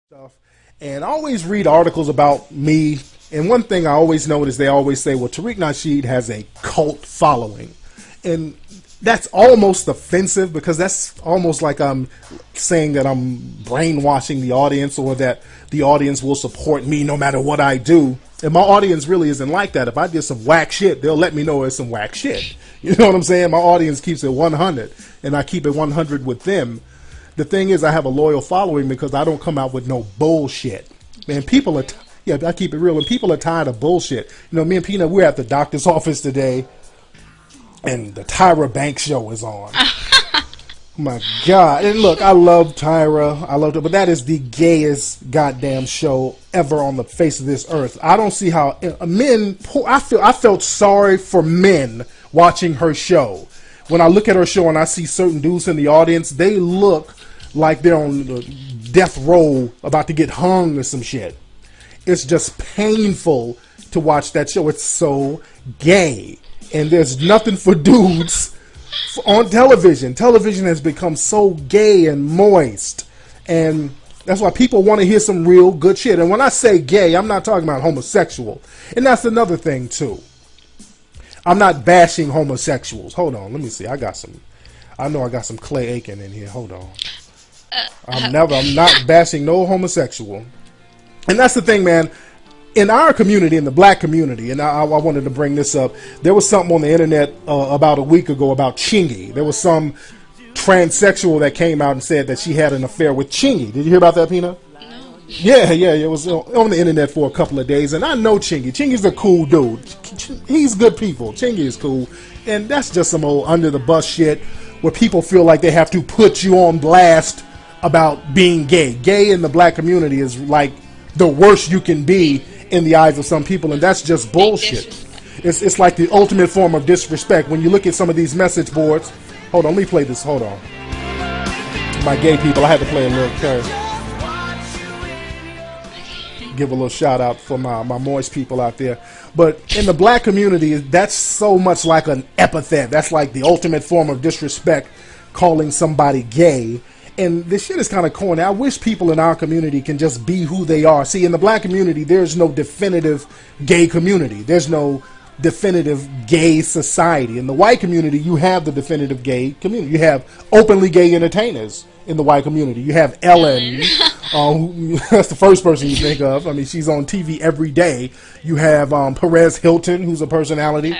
stuff, and I always read articles about me. And one thing I always notice, they always say, well, Tariq Nasheed has a cult following. And that's almost offensive, because that's almost like I'm saying that I'm brainwashing the audience, or that the audience will support me no matter what I do. And my audience really isn't like that. If I did some whack shit, they'll let me know it's some whack shit. You know what I'm saying? My audience keeps it 100, and I keep it 100 with them. The thing is, I have a loyal following because I don't come out with no bullshit. Man, people are, yeah, I keep it real, and people are tired of bullshit. You know, me and Peanut, we're at the doctor's office today, and the Tyra Banks show is on. My God. And look, I love Tyra. I love her, but that is the gayest goddamn show ever on the face of this earth. I don't see how men, I felt sorry for men watching her show. When I look at her show and I see certain dudes in the audience, they look like they're on the death row about to get hung or some shit. It's just painful to watch that show. It's so gay. And there's nothing for dudes on television. Television has become so gay and moist. And that's why people want to hear some real good shit. And when I say gay, I'm not talking about homosexual. And that's another thing, too. I'm not bashing homosexuals. Hold on, let me see. I know I got some Clay Aiken in here. Hold on. I'm not bashing no homosexual. And that's the thing, man. In our community, in the black community, and I wanted to bring this up, there was something on the internet about a week ago about Chingy. There was some transsexual that came out and said that she had an affair with Chingy. Did you hear about that, Pina? No. Yeah, it was on the internet for a couple of days, and I know Chingy. Chingy's a cool dude. He's good people. Chingy is cool, and that's just some old under the bus shit where people feel like they have to put you on blast about being gay. Gay in the black community is like the worst you can be in the eyes of some people, and that's just bullshit. It's like the ultimate form of disrespect. When you look at some of these message boards, hold on, let me play this. Hold on, my gay people. I had to play a little curse. Give a little shout out for my moist people out there. But in the black community, that's so much like an epithet. That's like the ultimate form of disrespect, calling somebody gay. And this shit is kind of corny. I wish people in our community can just be who they are. See, in the black community, there's no definitive gay community. There's no definitive gay society. In the white community, you have the definitive gay community. You have openly gay entertainers in the white community. You have Ellen. That's the first person you think of. I mean, she's on TV every day. You have Perez Hilton, who's a personality.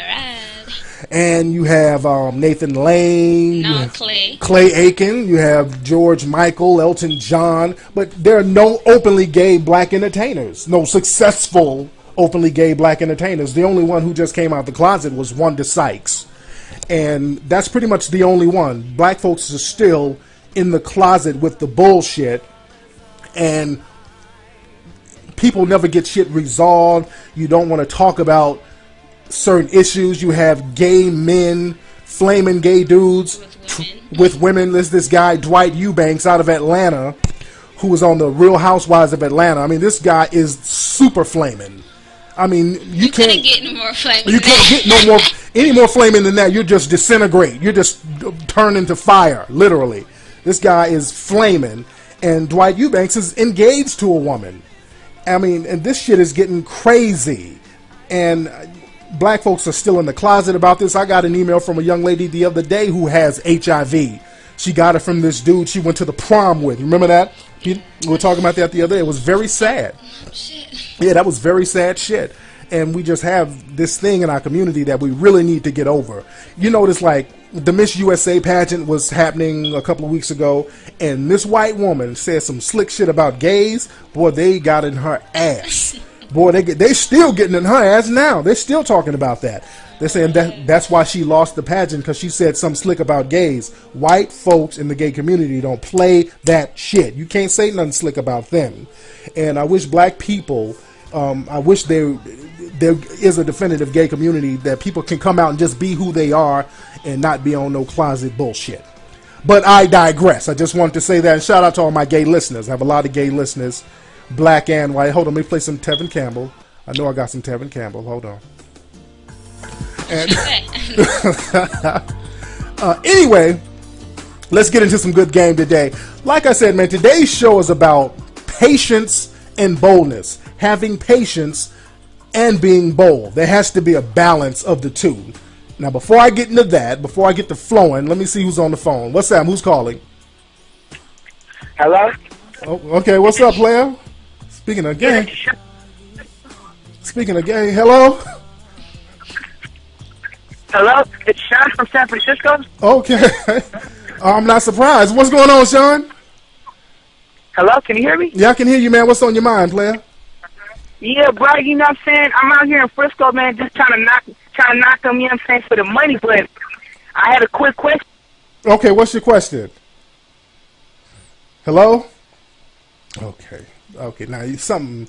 And you have Nathan Lane, No, Clay. Clay Aiken, you have George Michael, Elton John, but there are no openly gay black entertainers, no successful openly gay black entertainers. The only one who just came out of the closet was Wanda Sykes, and that's pretty much the only one. Black folks are still in the closet with the bullshit, and people never get shit resolved. You don't want to talk about certain issues. You have gay men, flaming gay dudes with women. There's this guy Dwight Eubanks out of Atlanta who was on the Real Housewives of Atlanta. I mean, this guy is super flaming. I mean, you can't get any more flaming. You can't get any more flaming than that. You just disintegrate. You just turn into fire, literally. This guy is flaming, and Dwight Eubanks is engaged to a woman. I mean, and this shit is getting crazy, and black folks are still in the closet about this. I got an email from a young lady the other day who has HIV. She got it from this dude she went to the prom with. Remember that? We were talking about that the other day. It was very sad. Shit. Yeah, that was very sad shit. And we just have this thing in our community that we really need to get over. You notice, like, the Miss USA pageant was happening a couple of weeks ago, and this white woman said some slick shit about gays. Boy, they got in her ass. Boy, they still getting in her ass now. They're still talking about that. They're saying that's why she lost the pageant, because she said something slick about gays. White folks in the gay community don't play that shit. You can't say nothing slick about them. And I wish black people, I wish there is a definitive gay community that people can come out and just be who they are and not be on no closet bullshit. But I digress. I just wanted to say that. And shout out to all my gay listeners. I have a lot of gay listeners, black and white. Hold on, let me play some Tevin Campbell. I know I got some Tevin Campbell. Hold on. And anyway, let's get into some good game today. Like I said, man, today's show is about patience and boldness. Having patience and being bold. There has to be a balance of the two. Now, before I get into that, before I get to flowing, let me see who's on the phone. What's that? Who's calling? Hello? Oh, okay, what's up, player? Speaking of game. Hello? Hello? It's Sean from San Francisco. Okay. I'm not surprised. What's going on, Sean? Hello? Can you hear me? Yeah, I can hear you, man. What's on your mind, player? Yeah, bro, you know what I'm saying? I'm out here in Frisco, man, just trying to knock them, you know what I'm saying, for the money, but I had a quick question. Okay, what's your question? Hello? Okay, now something.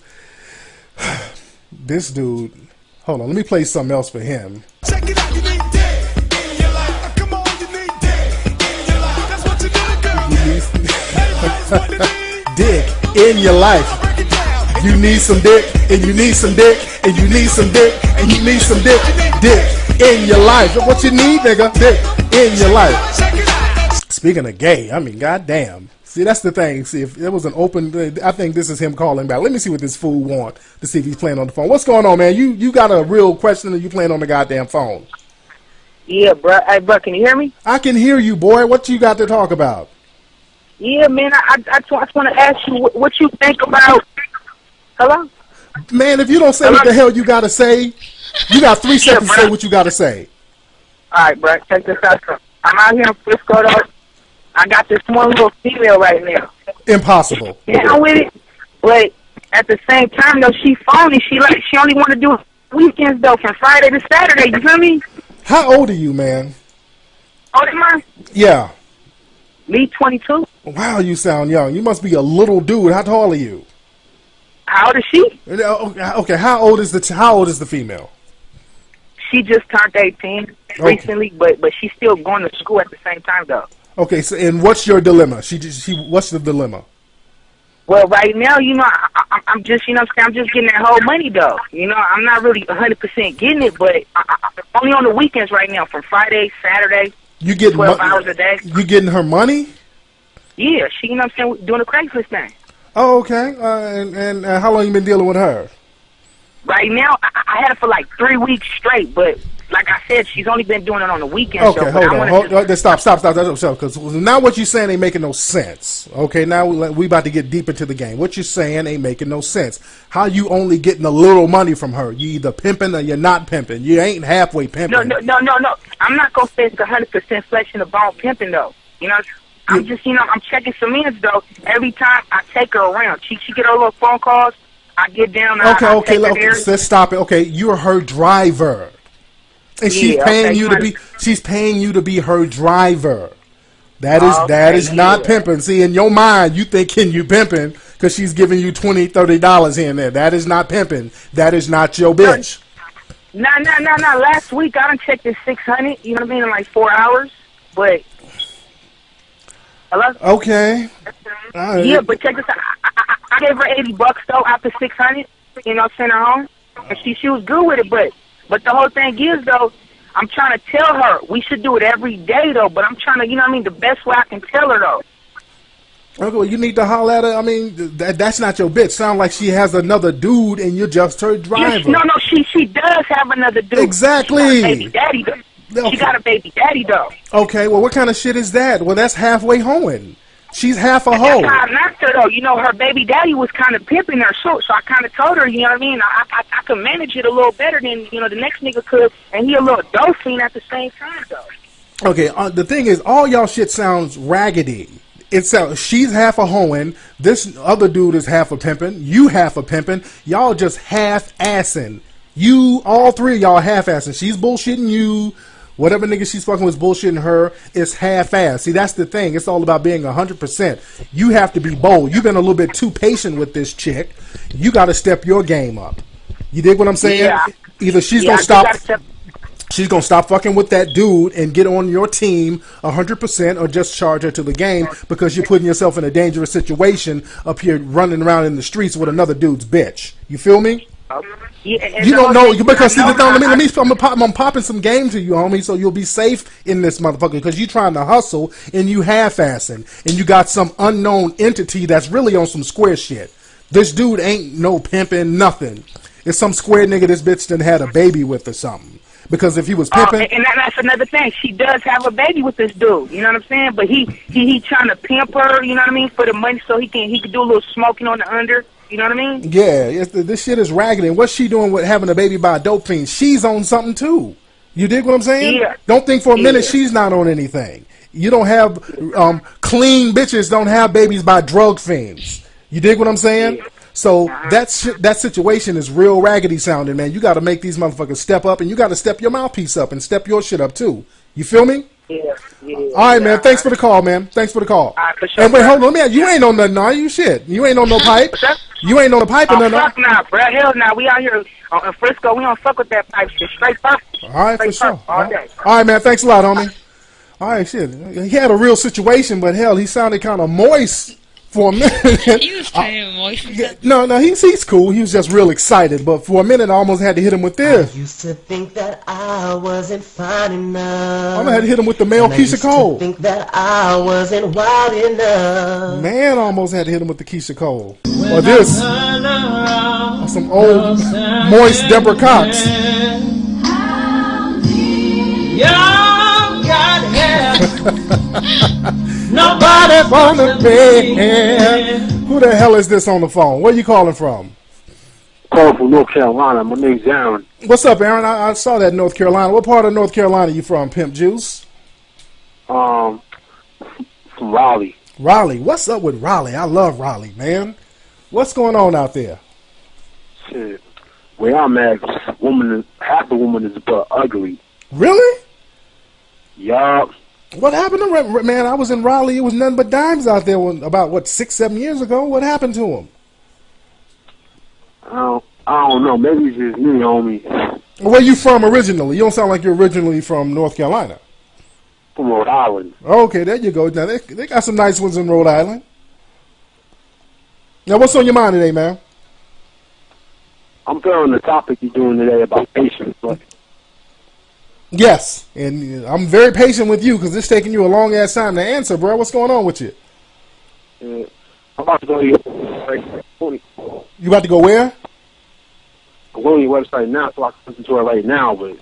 This dude. Hold on, let me play something else for him. Check it out, you need dick in your life. Come on, you need dick in your life. That's what you need, girl. Everybody's what they need. Dick in your life. Break it down. You need some dick, and you need some dick, and you need some dick, and you need some dick. Dick in your life. What you need, nigga? Dick in your life. Check it out. Speaking of gay, I mean, goddamn. See, that's the thing. See, if it was an open, I think this is him calling back. Let me see what this fool want to see if he's playing on the phone. What's going on, man? You got a real question, or you playing on the goddamn phone? Yeah, bro. Hey, bro, can you hear me? I can hear you, boy. What you got to talk about? Yeah, man, I just want to ask you what you think about... Hello? Man, if you don't say what the hell you got to say, you got 3 seconds to say what you got to say. All right, bro, check this out. I'm out here in Frisco, though. I got this one little female right now. Impossible. Yeah, I'm with it. But at the same time, though, she phony. She only want to do weekends, though, from Friday to Saturday. You feel me? How old are you, man? Oh, am I? Yeah. Me, 22. Wow, you sound young. You must be a little dude. How tall are you? How old is she? Okay, how old is the female? She just turned 18 recently, but she's still going to school at the same time, though. Okay, so and what's your dilemma? What's the dilemma? Well, right now, you know, I'm just, you know what I'm saying, I'm just getting that whole money, though. You know, I'm not really 100% getting it, but only on the weekends right now, from Friday, Saturday, You getting 12 hours a day. You getting her money? Yeah, she, you know what I'm saying, doing a Craigslist thing. Oh, okay. And how long you been dealing with her? Right now, I had it for like 3 weeks straight, but like I said, she's only been doing it on the weekends. Okay, hold on. Stop. Because now what you're saying ain't making no sense. Okay, now we about to get deep into the game. What you're saying ain't making no sense. How you only getting a little money from her? You either pimping or you're not pimping. You ain't halfway pimping. No. I'm not going to say it's 100% flesh in the bone pimping, though. You know, I'm just, you know, I'm checking some ins, though. Every time I take her around, she get her little phone calls. I get down. Okay. Let's stop it. Okay, you're her driver. And she's paying you to be. She's paying you to be her driver. That is not pimping. See, in your mind, you thinking you pimping because she's giving you $20, $30 here and there. That is not pimping. That is not your bitch. No. Last week I done checked this 600. You know what I mean? In like 4 hours. But hello. Okay. Yeah, but check this out. I gave her $80 though after 600. You know, sent her home, and she was good with it, But the whole thing is, though, I'm trying to tell her we should do it every day, though. But I'm trying to, you know what I mean, the best way I can tell her, though. Okay, well, you need to holler at her. I mean, that's not your bitch. Sound like she has another dude and you're just her driver. No, she does have another dude. Exactly. She got a baby daddy, though. Okay. She got a baby daddy, though. Okay, well, what kind of shit is that? Well, that's halfway hoeing. She's half a hoe. That's how I knocked her, though. You know, her baby daddy was kind of pimping her, so I kind of told her, you know what I mean? I could manage it a little better than, you know, the next nigga could, and he a little dolphin at the same time, though. Okay, the thing is, all y'all shit sounds raggedy. She's half a hoeing, this other dude is half a pimping, you half a pimping, y'all just half-assing. All three of y'all half-assing. She's bullshitting you. Whatever nigga she's fucking with bullshitting her, it's half-assed. See, that's the thing. It's all about being 100%. You have to be bold. You've been a little bit too patient with this chick. You got to step your game up. You dig what I'm saying? Yeah. Either she's gonna stop. She's gonna stop fucking with that dude and get on your team 100%, or just charge her to the game because you're putting yourself in a dangerous situation up here running around in the streets with another dude's bitch. You feel me? Yeah, you don't know because see, I'm popping some game to you, homie, so you'll be safe in this motherfucker because you trying to hustle and you half-assing and you got some unknown entity that's really on some square shit. This dude ain't no pimping, nothing. It's some square nigga this bitch done had a baby with or something. Because if he was pimping... and that's another thing. She does have a baby with this dude. You know what I'm saying? But he trying to pimp her, you know what I mean, for the money so he can do a little smoking on the under. You know what I mean? Yeah, this shit is raggedy. And what's she doing with having a baby by a dope fiend? She's on something too. You dig what I'm saying? Yeah. Don't think for a minute she's not on anything. You don't have clean bitches don't have babies by drug fiends. You dig what I'm saying? Yeah. So that situation is real raggedy sounding, man. You got to make these motherfuckers step up, and you got to step your mouthpiece up and step your shit up too. You feel me? Yeah. All right, man. Thanks for the call, man. Thanks for the call. All right, for sure, and wait, hold on, man. You ain't on nothing, are you? Shit. You ain't on no pipe. You ain't on the pipe or nothing. Fuck nah, bro. Hell nah. We out here in Frisco. We don't fuck with that pipe shit. Straight purple. All right, for sure. All day. All right, man. Thanks a lot, homie. All right, shit. He had a real situation, but hell, he sounded kind of moist for a minute. He was kind of moist. No, he's cool. He was just real excited. But for a minute, I almost had to hit him with this. I used to think that I wasn't fine enough. I'm gonna have to hit him with the male Keisha Cole. I think that I wasn't wild enough. Man, I almost had to hit him with the Keisha Cole. Or this. Or some old moist Deborah Cox. Nobody wanna be. Who the hell is this on the phone? Where you calling from? Calling from North Carolina. My name's Aaron. What's up, Aaron? I saw that North Carolina. What part of North Carolina you from, Pimp Juice? From Raleigh. Raleigh. What's up with Raleigh? I love Raleigh, man. What's going on out there? Shit. Where I'm at, half the woman is but ugly. Really? Yup. What happened to man? I was in Raleigh. It was nothing but dimes out there about 6-7 years ago. What happened to him? I don't know. Maybe it's just me, homie. Where you from originally? You don't sound like you're originally from North Carolina. From Rhode Island. Okay, there you go. Now they got some nice ones in Rhode Island. Now, what's on your mind today, man? I'm feeling the topic you're doing today about patience, but. Yes, and I'm very patient with you because it's taking you a long ass time to answer, bro. What's going on with you? I'm about to go to your website. You about to go where? I'm going to your website now so I can listen to it right now, but.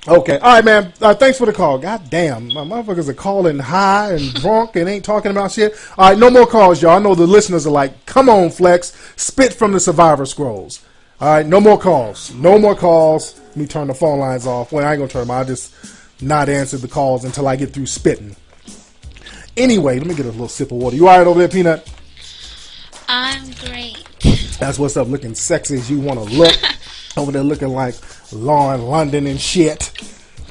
Okay, all right, man. Thanks for the call. God damn, my motherfuckers are calling high and drunk and ain't talking about shit. All right, no more calls, y'all. I know the listeners are like, come on, Flex, spit from the Survivor Scrolls. All right, no more calls. No more calls. Let me turn the phone lines off. Well, I ain't going to turn them off. I'll just not answer the calls until I get through spitting. Anyway, let me get a little sip of water. You all right over there, Peanut? I'm great. That's what's up, looking sexy as you want to look. Over there looking like Lauren London and shit.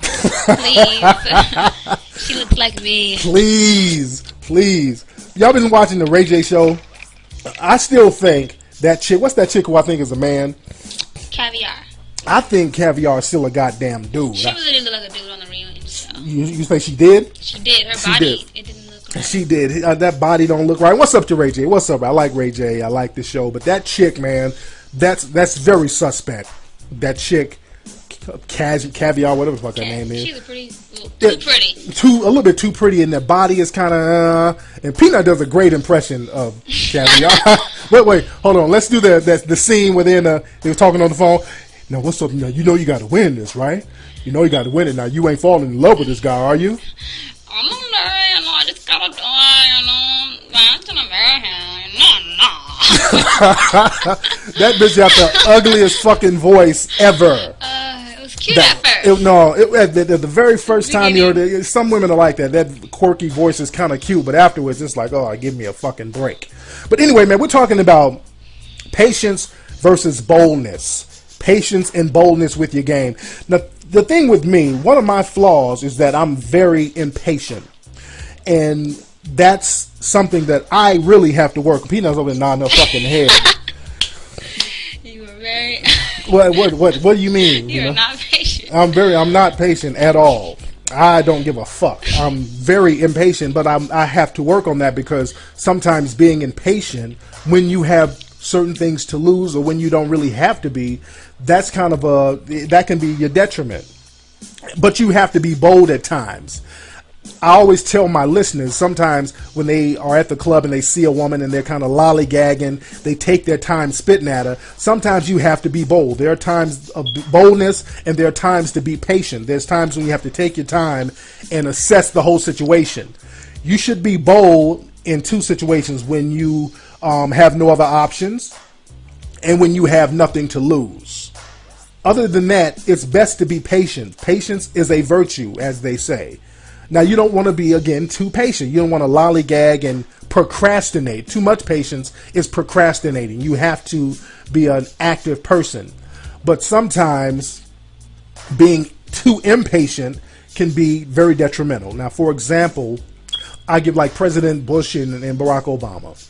Please. She looks like me. Please. Y'all been watching the Ray J show? I still think that chick, what's that chick who I think is a man? Caviar. I think Caviar is still a goddamn dude. She was really like a dude on the reunion show. You think she did? She did. Her She body, did. it didn't look right. She did. That body don't look right. What's up to Ray J? What's up? I like Ray J. I like the show. But that chick, man, that's very suspect. That chick, Caviar, whatever the fuck her name is. She's a pretty, too pretty. A little bit too pretty, and their body is kind of. And Peanut does a great impression of Caviar. wait, hold on. Let's do the scene where they were talking on the phone. Now, what's up? Now, you know you got to win this, right? You know you got to win it. Now, you ain't falling in love with this guy, are you? I don't know. I just gotta do it. I'm gonna marry him. No. That bitch got the ugliest fucking voice ever. It was cute at first. The very first time you heard it, some women are like that. That quirky voice is kind of cute, but afterwards it's like, oh, give me a fucking break. But anyway, man, we're talking about patience versus boldness. Patience and boldness with your game. Now, the thing with me, one of my flaws is that I'm very impatient. And that's something that I really have to work. Peanut's over there nodding her fucking head. You were very... What do you mean? You're not patient. I'm not patient at all. I don't give a fuck. I'm very impatient, but I have to work on that because sometimes being impatient, when you have certain things to lose or when you don't really have to be, that's kind of that can be your detriment. But you have to be bold at times. I always tell my listeners, sometimes when they are at the club and they see a woman and they're kind of lollygagging, they take their time spitting at her. Sometimes you have to be bold. There are times of boldness and there are times to be patient. There's times when you have to take your time and assess the whole situation. You should be bold in two situations: when you have no other options and when you have nothing to lose. Other than that, it's best to be patient. Patience is a virtue, as they say. Now, you don't want to be, again, too patient. You don't want to lollygag and procrastinate. Too much patience is procrastinating. You have to be an active person. But sometimes being too impatient can be very detrimental. Now, for example, I give like President Bush and Barack Obama.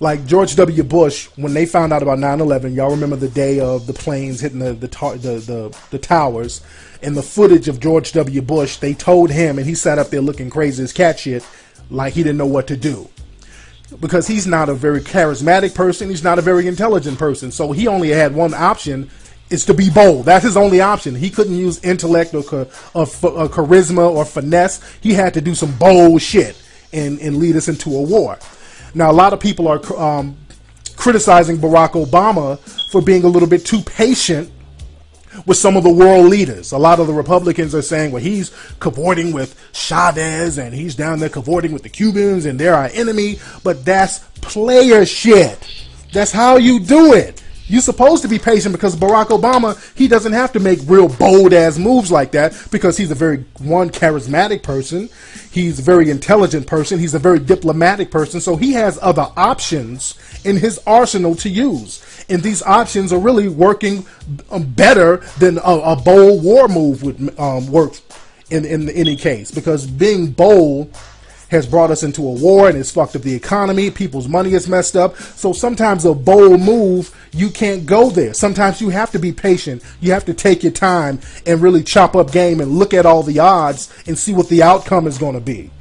Like George W. Bush, when they found out about 9/11, y'all remember the day of the planes hitting the towers, and the footage of George W. Bush, they told him, and he sat up there looking crazy as cat shit, like he didn't know what to do. Because he's not a very charismatic person, he's not a very intelligent person, so he only had one option, is to be bold. That's his only option. He couldn't use intellect or charisma or finesse. He had to do some bold shit and lead us into a war. Now, a lot of people are criticizing Barack Obama for being a little bit too patient with some of the world leaders. A lot of the Republicans are saying, well, he's cavorting with Chavez and he's down there cavorting with the Cubans and they're our enemy. But that's player shit. That's how you do it. You're supposed to be patient because Barack Obama, he doesn't have to make real bold-ass moves like that because he's a very, charismatic person. He's a very intelligent person. He's a very diplomatic person. So he has other options in his arsenal to use. And these options are really working better than a bold war move would work in any case. Because being bold has brought us into a war and it's fucked up the economy. People's money is messed up. So sometimes a bold move, you can't go there. Sometimes you have to be patient. You have to take your time and really chop up game and look at all the odds and see what the outcome is going to be.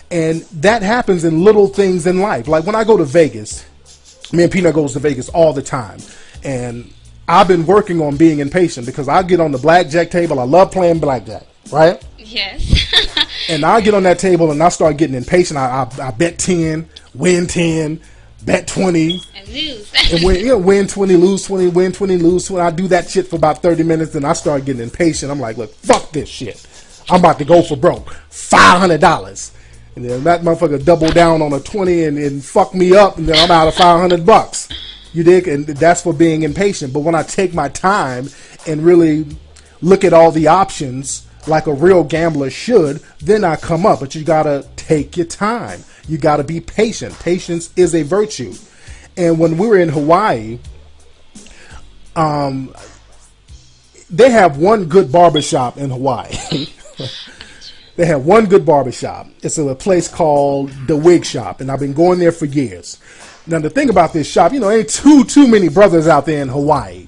And that happens in little things in life. Like when I go to Vegas, me and Peanut goes to Vegas all the time. And I've been working on being impatient because I get on the blackjack table. I love playing blackjack, right? Yes. And I get on that table and I start getting impatient. I bet 10, win 10, bet 20. And lose. And win 20, lose 20, win 20, lose 20. I do that shit for about 30 minutes and I start getting impatient. I'm like, look, fuck this shit. I'm about to go for broke. $500. And then that motherfucker double down on a 20 and fuck me up, and then I'm out of $500. You dig? And that's for being impatient. But when I take my time and really look at all the options like a real gambler should, then I come up. But you gotta take your time. You gotta be patient. Patience is a virtue. And when we were in Hawaii, they have one good barbershop in Hawaii. They have one good barbershop. It's a place called The Wig Shop, and I've been going there for years. Now, the thing about this shop, ain't too many brothers out there in Hawaii.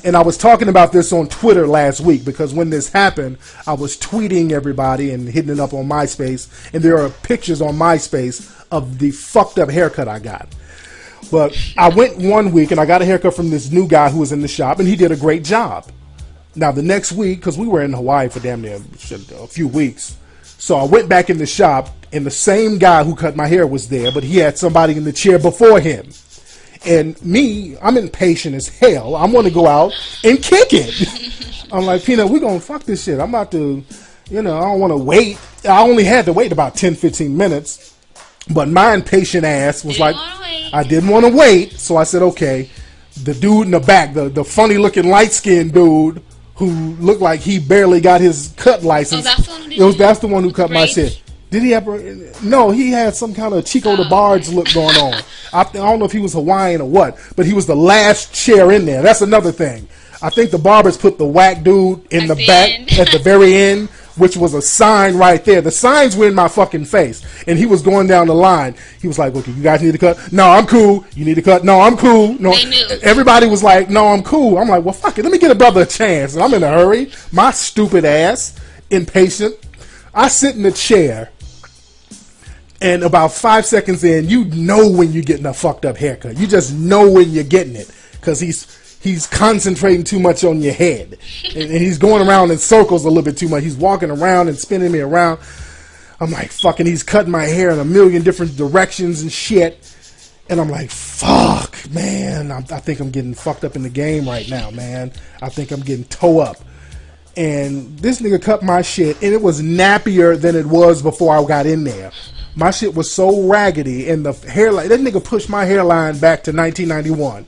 And I was talking about this on Twitter last week because when this happened, I was tweeting everybody and hitting it up on MySpace, and there are pictures on MySpace of the fucked up haircut I got. But I went one week, and I got a haircut from this new guy who was in the shop, and he did a great job. Now, the next week, because we were in Hawaii for damn near a few weeks, so I went back in the shop, and the same guy who cut my hair was there, but he had somebody in the chair before him. And me, I'm impatient as hell. I want to go out and kick it. I'm like, Peanut, we're going to fuck this shit. I'm about to, I don't want to wait. I only had to wait about 10, 15 minutes. But my impatient ass was like, I didn't want to wait. So I said, okay. The dude in the back, the funny looking light skinned dude who looked like he barely got his cut license. Oh, that's the one that's the one who cut my shit. Did he have? No, he had some kind of Chico the Barge look going on. I don't know if he was Hawaiian or what, but he was the last chair in there. That's another thing. I think the barbers put the whack dude in the back at the very end, which was a sign right there. The signs were in my fucking face, and he was going down the line. He was like, "Okay, you guys need to cut. No, I'm cool. You need to cut. No, I'm cool. No." Everybody was like, "No, I'm cool." I'm like, "Well, fuck it. Let me get a brother a chance." And I'm in a hurry. My stupid ass, impatient. I sit in the chair. And about 5 seconds in, you know when you're getting a fucked up haircut. You just know when you're getting it. Because he's concentrating too much on your head. And he's going around in circles a little bit too much. He's walking around and spinning me around. I'm like, fucking, he's cutting my hair in a million different directions and shit. And I'm like, fuck, man. I think I'm getting fucked up in the game right now, man. I think I'm getting toe up. And this nigga cut my shit, and it was nappier than it was before I got in there. My shit was so raggedy, and the hairline, that nigga pushed my hairline back to 1991.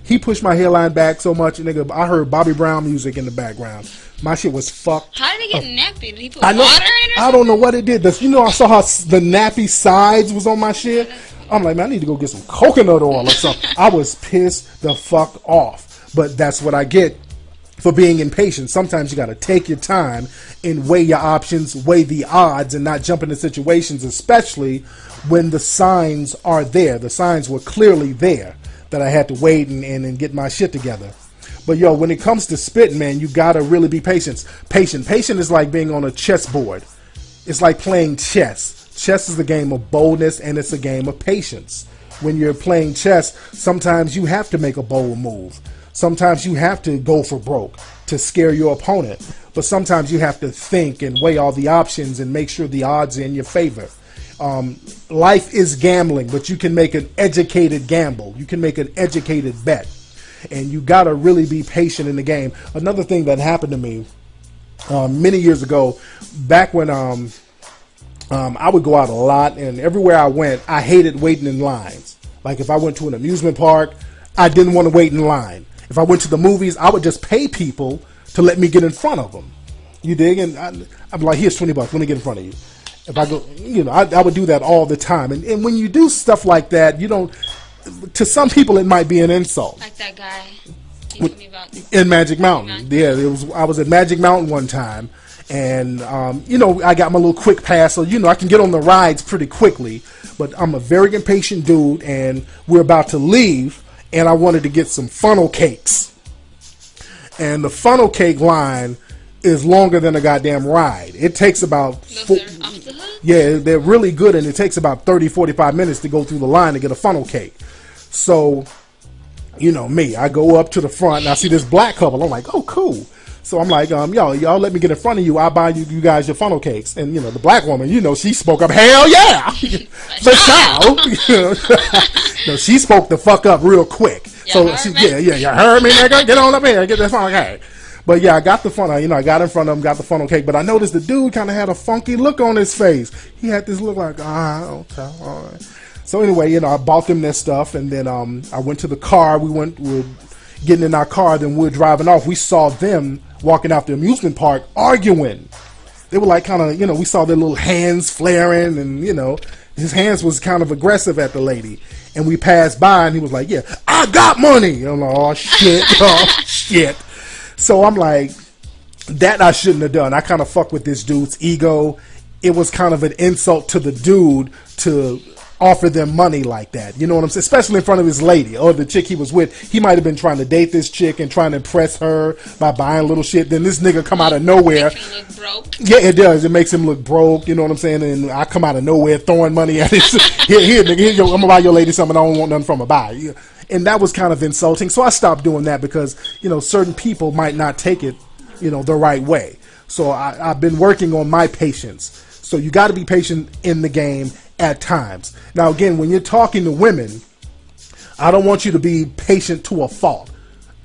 He pushed my hairline back so much, nigga, I heard Bobby Brown music in the background. My shit was fucked. How did it get nappy? Did he put water in it? I don't know what it did. You know, I saw how the nappy sides was on my shit. I'm like, man, I need to go get some coconut oil or something. I was pissed the fuck off. But that's what I get for being impatient. Sometimes you got to take your time and weigh your options, weigh the odds, and not jump into situations, especially when the signs are there. The signs were clearly there that I had to wait and get my shit together. But yo, when it comes to spitting, man, you got to really be patient. Patient is like being on a chessboard. It's like playing chess. Chess is a game of boldness, and it's a game of patience. When you're playing chess, sometimes you have to make a bold move. Sometimes you have to go for broke to scare your opponent. But sometimes you have to think and weigh all the options and make sure the odds are in your favor. Life is gambling, but you can make an educated gamble. You can make an educated bet. And you got to really be patient in the game. Another thing that happened to me many years ago, back when I would go out a lot, and everywhere I went, I hated waiting in lines. Like if I went to an amusement park, I didn't want to wait in line. If I went to the movies, I would just pay people to let me get in front of them. You dig? And I'd be like, here's $20. Let me get in front of you. If I go, you know, I would do that all the time. And when you do stuff like that, you don't, to some people it might be an insult. Like that guy you told me about. In Magic Mountain. Yeah, I was at Magic Mountain one time. And, you know, I got my little quick pass, so, you know, I can get on the rides pretty quickly. But I'm a very impatient dude, and we're about to leave, and I wanted to get some funnel cakes. And the funnel cake line is longer than a goddamn ride. It takes about... Yeah, they're really good, and it takes about 30, 45 minutes to go through the line to get a funnel cake. So, you know me, I go up to the front, and I see this black couple. I'm like, oh, cool. So I'm like, y'all let me get in front of you. I'll buy you guys your funnel cakes. And, you know, the black woman, you know, she spoke up, hell yeah! For sure. No, she spoke the fuck up real quick. So, you heard me, nigga? Get on up here, get that funnel cake. But yeah, I got the funnel, you know, I got in front of him, got the funnel cake. But I noticed the dude kind of had a funky look on his face. He had this look like, okay, all right. So anyway, you know, I bought them their stuff. And then I went to the car. We were getting in our car. Then we were driving off. We saw them walking out the amusement park arguing. They were like kind of, you know, we saw their little hands flaring, and, you know, his hands was kind of aggressive at the lady. And we passed by, and he was like, yeah, I got money. I'm like, oh shit, oh shit. So I'm like, that I shouldn't have done. I kind of fucked with this dude's ego. It was kind of an insult to the dude to offer them money like that. You know what I'm saying? Especially in front of his lady or the chick he was with. He might have been trying to date this chick and trying to impress her by buying little shit. Then this nigga come out of nowhere. Makes him look broke. Yeah, it does. It makes him look broke. You know what I'm saying? And I come out of nowhere throwing money at it. Here, nigga, I'm gonna buy your lady something. I don't want nothing from her. Bye. And that was kind of insulting. So I stopped doing that because, you know, certain people might not take it, you know, the right way. So I've been working on my patience. So you got to be patient in the game at times. Now, again, when you're talking to women, I don't want you to be patient to a fault.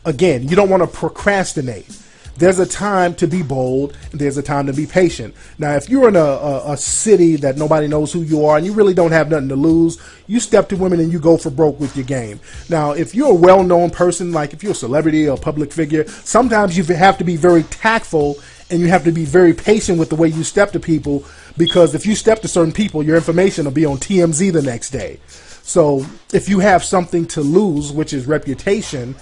Again, you don't want to procrastinate. There's a time to be bold, and there's a time to be patient. Now, if you're in a city that nobody knows who you are and you really don't have nothing to lose, you step to women and you go for broke with your game. Now, if you're a well-known person, like if you're a celebrity or a public figure, sometimes you have to be very tactful and you have to be very patient with the way you step to people, because if you step to certain people, your information will be on TMZ the next day. So if you have something to lose, which is reputation,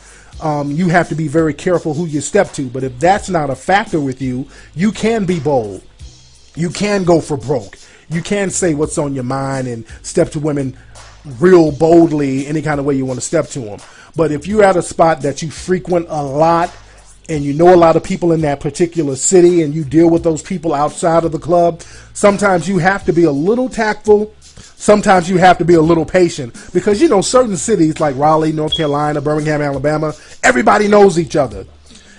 you have to be very careful who you step to. But if that's not a factor with you, you can be bold. You can go for broke. You can say what's on your mind and step to women real boldly any kind of way you want to step to them. But if you're at a spot that you frequent a lot and you know a lot of people in that particular city and you deal with those people outside of the club, sometimes you have to be a little tactful. Sometimes you have to be a little patient, because, you know, certain cities like Raleigh, North Carolina, Birmingham, Alabama, everybody knows each other.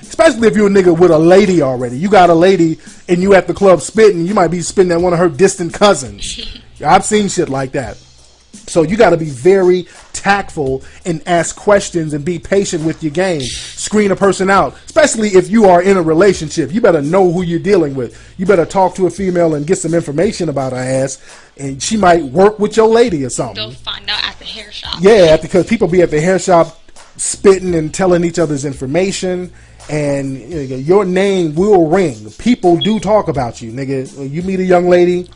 Especially if you're a nigga with a lady already. You got a lady and you at the club spitting, you might be spitting at one of her distant cousins. I've seen shit like that. So you got to be very tactful and ask questions and be patient with your game. Screen a person out, especially if you are in a relationship. You better know who you're dealing with. You better talk to a female and get some information about her ass, and she might work with your lady or something. They'll find out at the hair shop. Yeah, because people be at the hair shop spitting and telling each other's information, and your name will ring. People do talk about you, nigga. When you meet a young lady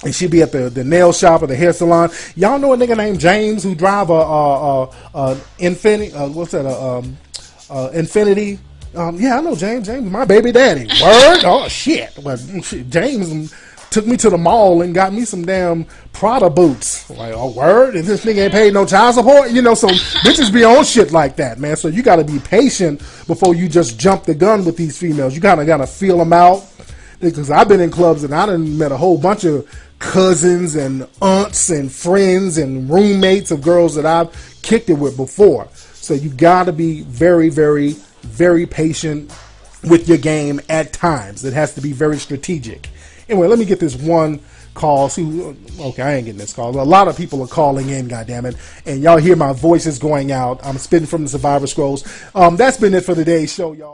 and she be at the nail shop or the hair salon, y'all know a nigga named James who drive a Infinity. What's that? Infinity. Yeah, I know James. James, my baby daddy. Word. Oh shit. Well, shit, James took me to the mall and got me some damn Prada boots. Like, oh, word? And this nigga ain't paid no child support? You know, so bitches be on shit like that, man. So you got to be patient before you just jump the gun with these females. You kind of got to feel them out. Because I've been in clubs and I done met a whole bunch of cousins and aunts and friends and roommates of girls that I've kicked it with before. So you got to be very, very, very patient with your game at times. It has to be very strategic. Anyway, let me get this one call. See, okay, I ain't getting this call. A lot of people are calling in, goddammit, and y'all hear my voice is going out. I'm spitting from the Survivor Scrolls. That's been it for today's show, y'all.